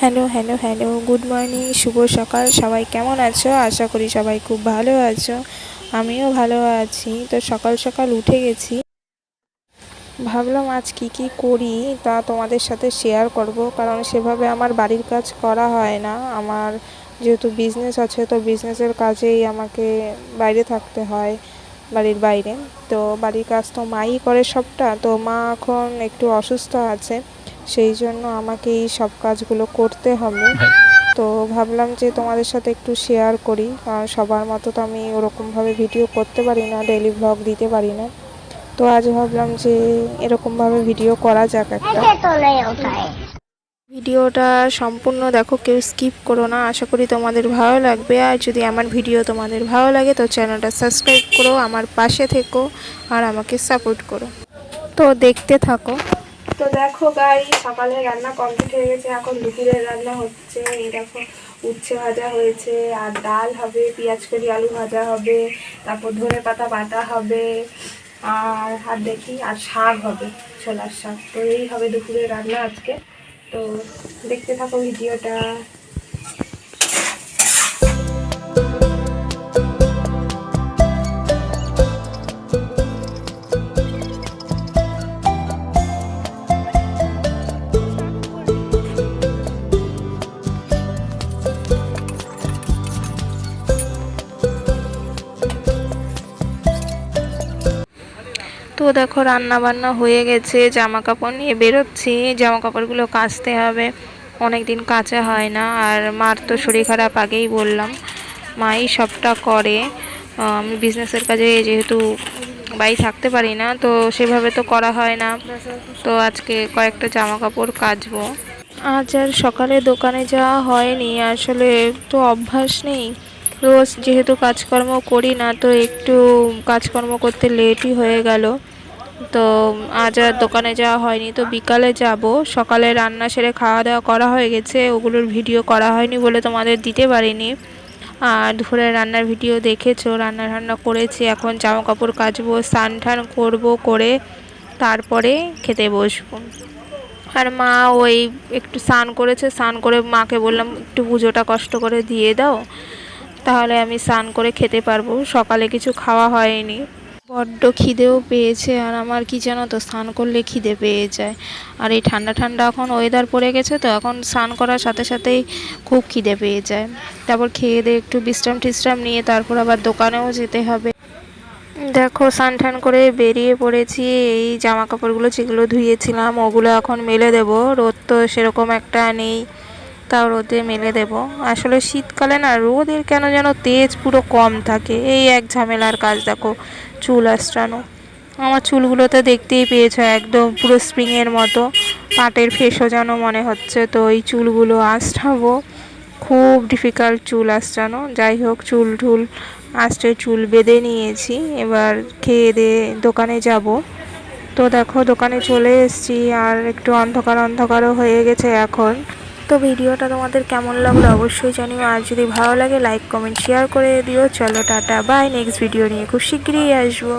Hello hello hello good morning, শুভ সকাল। সবাই কেমন আছো? আশা করি সবাই খুব ভালো আছো। আমিও ভালো আছি। তো সকাল সকাল উঠে গেছি, ভাবলাম আজ কি করি তা তোমাদের সাথে শেয়ার করব, কারণ সেভাবে আমার বাড়ির কাজ করা হয় না। আমার যেহেতু বিজনেস আছে, তো বিজনেসের কাজেই আমাকে বাইরে থাকতে হয়, বাড়ির বাইরে। তো বাড়ির কাজ তো মাই করে সবটা। তো মা এখন একটু অসুস্থ আছে, সেই জন্য আমাকে এই সব কাজগুলো করতে হবে। তো ভাবলাম যে তোমাদের সাথে একটু শেয়ার করি, কারণ সবার মতো তো আমি ওরকমভাবে ভিডিও করতে পারি না, ডেইলি ভ্লগ দিতে পারি না। তো আজ ভাবলাম যে এরকমভাবে ভিডিও করা যাক একটা। ভিডিওটা সম্পূর্ণ দেখো, কেউ স্কিপ করো না। আশা করি তোমাদের ভালো লাগবে। আর যদি আমার ভিডিও তোমাদের ভালো লাগে তো চ্যানেলটা সাবস্ক্রাইব করো, আমার পাশে থেকো আর আমাকে সাপোর্ট করো। তো দেখতে থাকো। তো দেখো গাই, সকালে রান্না কমপ্লিট হয়ে গেছে, এখন দুপুরের রান্না হচ্ছে। এই দেখো, উচ্ছে ভাজা হয়েছে, আর ডাল হবে, পেঁয়াজ কলি আলু ভাজা হবে, তারপর ধনে পাতা বাটা হবে, আর দেখি আর শাক হবে, ছোলার শাক। তো এই হবে দুপুরের রান্না আজকে। তো দেখতে থাকো ভিডিওটা। তো দেখো, রান্না বান্না হয়ে গেছে, জামা কাপড় নিয়ে বেরোচ্ছি। জামা কাপড়গুলো কাচতে হবে, অনেক দিন কাচা হয় না। আর মার তো শরীর খারাপ, আগেই বললাম, মাই সবটা করে। আমি বিজনেসের কাজে যেহেতু বাড়ি থাকতে পারি না, তো সেভাবে তো করা হয় না। তো আজকে কয়েকটা জামা কাপড় কাচবো। আজ আর সকালে দোকানে যাওয়া হয়নি, আসলে তো অভ্যাস নেই। রোজ যেহেতু কাজকর্ম করি না, তো একটু কাজকর্ম করতে লেটই হয়ে গেল। তো আজ আর দোকানে যাওয়া হয়নি। তো বিকালে যাব। সকালে রান্না সেরে খাওয়া দাওয়া করা হয়ে গেছে, ওগুলোর ভিডিও করা হয়নি বলে তোমাদের দিতে পারিনি। আর দুপুরে রান্নার ভিডিও দেখেছো, রান্না করেছি। এখন জামা কাপড় কাচবো, স্নান টান করবো, করে তারপরে খেতে বসবো। আর মা ওই একটু স্নান করেছে, স্নান করে মাকে বললাম একটু পুজোটা কষ্ট করে দিয়ে দাও, তাহলে আমি স্নান করে খেতে পারবো। সকালে কিছু খাওয়া হয়নি, বড্ড খিদেও পেয়েছে। আর আমার কি জানো তো, স্নান করলে খিদে পেয়ে যায়। আর এই ঠান্ডা ঠান্ডা এখন ওয়েদার পড়ে গেছে, তো এখন স্নান করার সাথে সাথেই খুব খিদে পেয়ে যায়। তারপর খেয়ে দিয়ে একটু বিশ্রাম টিশ্রাম নিয়ে তারপর আবার দোকানেও যেতে হবে। দেখো, স্নান টান করে বেরিয়ে পড়েছি। এই জামা কাপড়গুলো যেগুলো ধুয়েছিলাম ওগুলো এখন মেলে দেব। রোদ তো সেরকম একটা নেই, তাও রোদে মেলে দেব। আসলে শীতকালে না রোদের কেন যেন তেজ পুরো কম থাকে। এই এক ঝামেলার কাজ। দেখো, চুল আঁচড়ানো, আমার চুলগুলোতে দেখতেই পেয়েছো একদম পুরো স্প্রিংয়ের মতো, পাটের ফেসও যেন মনে হচ্ছে। তো এই চুলগুলো আঁচড়াবো, খুব ডিফিকাল্ট চুল আঁচড়ানো। যাই হোক, চুল টুল আঁচড়ে চুল বেঁধে নিয়েছি। এবার খেয়ে দিয়ে দোকানে যাব। তো দেখো, দোকানে চলে এসেছি, আর একটু অন্ধকার অন্ধকারও হয়ে গেছে এখন। তো ভিডিওটা তোমাদের কেমন লাগলো অবশ্যই জানিও। আর যদি ভালো লাগে লাইক কমেন্ট শেয়ার করে দিও। চলো টাটা, বাই। নেক্সট ভিডিও নিয়ে খুব শীঘ্রই আসবো।